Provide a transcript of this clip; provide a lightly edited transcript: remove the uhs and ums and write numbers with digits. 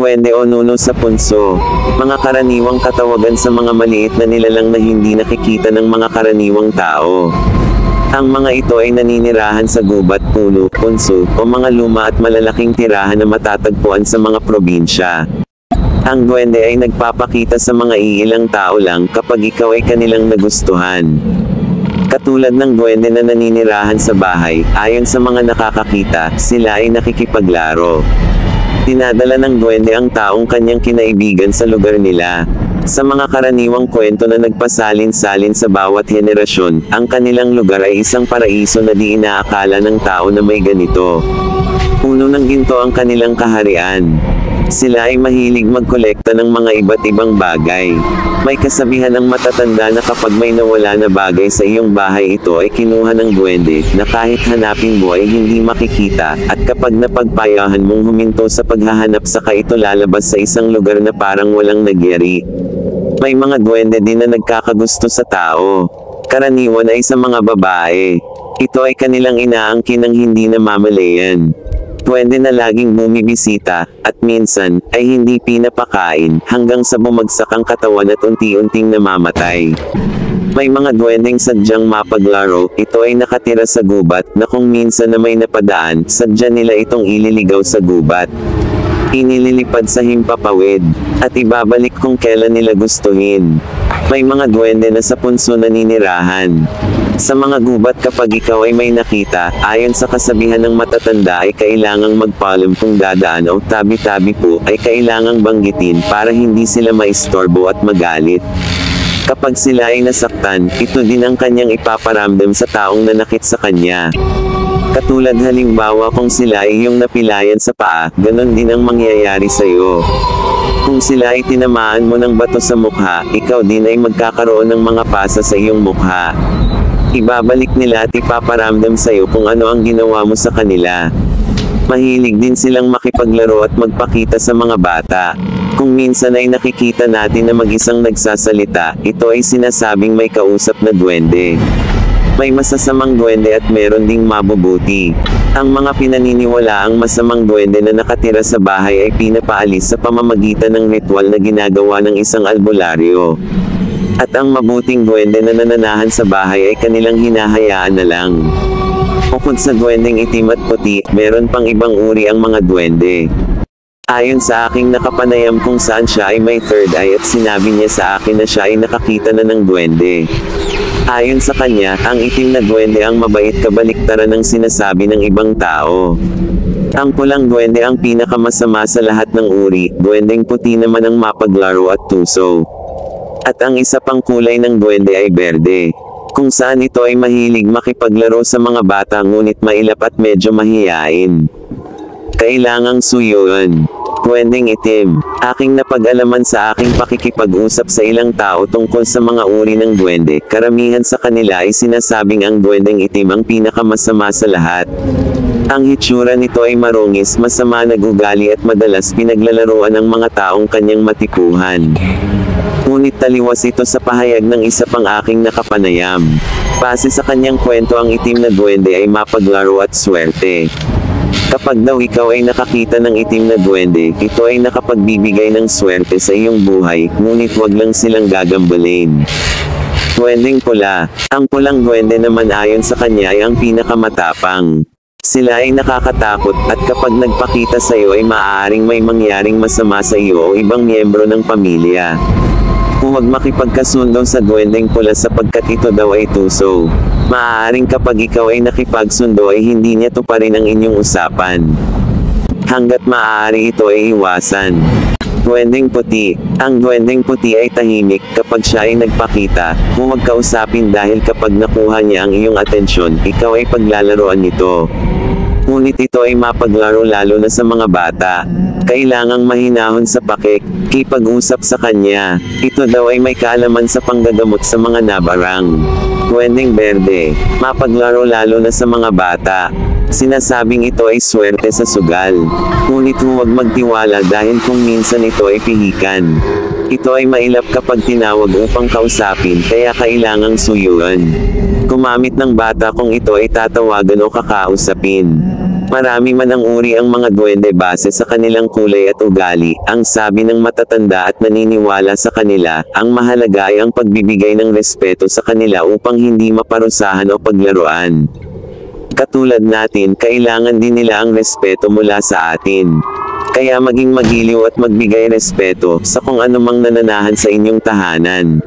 duwende o nuno sa punso. Mga karaniwang katawagan sa mga maliit na nilalang na hindi nakikita ng mga karaniwang tao. Ang mga ito ay naninirahan sa gubat, puno, punso, o mga luma at malalaking tirahan na matatagpuan sa mga probinsya. Ang duwende ay nagpapakita sa mga iilang tao lang kapag ikaw ay kanilang nagustuhan. Katulad ng duwende na naninirahan sa bahay, ayon sa mga nakakakita, sila ay nakikipaglaro. Dinadala ng duwende ang taong kanyang kinaibigan sa lugar nila. Sa mga karaniwang kwento na nagpasalin-salin sa bawat henerasyon, ang kanilang lugar ay isang paraiso na di inaakala ng tao na may ganito. Puno ng ginto ang kanilang kaharian. Sila ay mahilig magkolekta ng mga iba't ibang bagay. May kasabihan ng matatanda na kapag may nawala na bagay sa iyong bahay, ito ay kinuha ng duwende, na kahit hanapin mo ay hindi makikita, at kapag napagpayahan mong huminto sa paghahanap saka ito lalabas sa isang lugar na parang walang nagyari. May mga duwende din na nagkakagusto sa tao. Karaniwan ay sa mga babae. Ito ay kanilang inaangkin ng hindi namamalayan. Duwende na laging bumibisita, at minsan, ay hindi pinapakain, hanggang sa bumagsak ang katawan at unti-unting namamatay. May mga duwendeng sadyang mapaglaro, ito ay nakatira sa gubat, na kung minsan na may napadaan, sadya nila itong ililigaw sa gubat. Inililipad sa himpapawid, at ibabalik kung kailan nila gustuhin. May mga duwende na sa punso naninirahan. Sa mga gubat kapag ikaw ay may nakita, ayon sa kasabihan ng matatanda ay kailangang magpaalam kung dadaan o tabi-tabi po, ay kailangang banggitin para hindi sila maistorbo at magalit. Kapag sila ay nasaktan, ito din ang kanyang ipaparamdam sa taong nanakit sa kanya. Katulad halimbawa kung sila ay iyong napilayan sa paa, ganon din ang mangyayari sa iyo. Kung sila ay tinamaan mo ng bato sa mukha, ikaw din ay magkakaroon ng mga pasa sa iyong mukha. Ibabalik nila at ipaparamdam sa iyo kung ano ang ginawa mo sa kanila. Mahilig din silang makipaglaro at magpakita sa mga bata. Kung minsan ay nakikita natin na mag-isang nagsasalita, ito ay sinasabing may kausap na duwende. May masasamang duwende at meron ding mabubuti. Ang mga pinaniniwalaang masamang duwende na nakatira sa bahay ay pinapaalis sa pamamagitan ng ritual na ginagawa ng isang albularyo. At ang mabuting duwende na nananahan sa bahay ay kanilang hinahayaan na lang. Bukod sa duwendeng itim at puti, meron pang ibang uri ang mga duwende. Ayon sa aking nakapanayam kung saan siya ay may third eye at sinabi niya sa akin na siya ay nakakita na ng duwende. Ayon sa kanya, ang itim na duwende ang mabait kabaliktaran ng sinasabi ng ibang tao. Ang pulang duwende ang pinakamasama sa lahat ng uri, duwendeng puti naman ang mapaglaro at tuso. At ang isa pang kulay ng duwende ay berde, kung saan ito ay mahilig makipaglaro sa mga bata ngunit mailap at medyo mahiyain. Kailangang suyuan. Duwendeng itim. Aking napag-alaman sa aking pakikipag-usap sa ilang tao tungkol sa mga uri ng duwende, karamihan sa kanila ay sinasabing ang duwendeng itim ang pinakamasama sa lahat. Ang hitsura nito ay marungis, masama nagugali at madalas pinaglalaruan ng mga taong kanyang matipuhan. Ngunit taliwas ito sa pahayag ng isa pang aking nakapanayam. Base sa kanyang kwento, ang itim na duwende ay mapaglaro at swerte. Kapag daw ikaw ay nakakita ng itim na duwende, ito ay nakapagbibigay ng swerte sa iyong buhay, ngunit wag lang silang gagambalin. Duwendeng pula. Ang pulang duwende naman ayon sa kanya ay ang pinakamatapang. Sila ay nakakatakot, at kapag nagpakita sa iyo ay maaaring may mangyaring masama sa iyo o ibang miyembro ng pamilya. Huwag makipagkasundo sa duwendeng pula sapagkat ito daw ay tuso. Maaaring kapag ikaw ay nakipagsundo ay hindi niya tuparin ang inyong usapan. Hanggat maaari ito ay iwasan. Duwendeng puti. Ang duwendeng puti ay tahimik. Kapag siya ay nagpakita, huwag kausapin dahil kapag nakuha niya ang iyong atensyon, ikaw ay paglalaroan nito. Ngunit ito ay mapaglaro lalo na sa mga bata. Kailangang mahinahon sa pakikipag-usap sa kanya. Ito daw ay may kaalaman sa panggagamot sa mga nabarang. Duwendeng berde. Mapaglaro lalo na sa mga bata. Sinasabing ito ay swerte sa sugal. Ngunit huwag magtiwala dahil kung minsan ito ay pihikan. Ito ay mailap kapag tinawag upang kausapin, kaya kailangang suyuan. Gumamit ng bata kung ito ay tatawagan o kakausapin. Marami man ang uri ang mga duwende base sa kanilang kulay at ugali, ang sabi ng matatanda at naniniwala sa kanila, ang mahalaga ay ang pagbibigay ng respeto sa kanila upang hindi maparusahan o paglaruan. Katulad natin, kailangan din nila ang respeto mula sa atin. Kaya maging magiliw at magbigay respeto sa kung anumang nananahan sa inyong tahanan.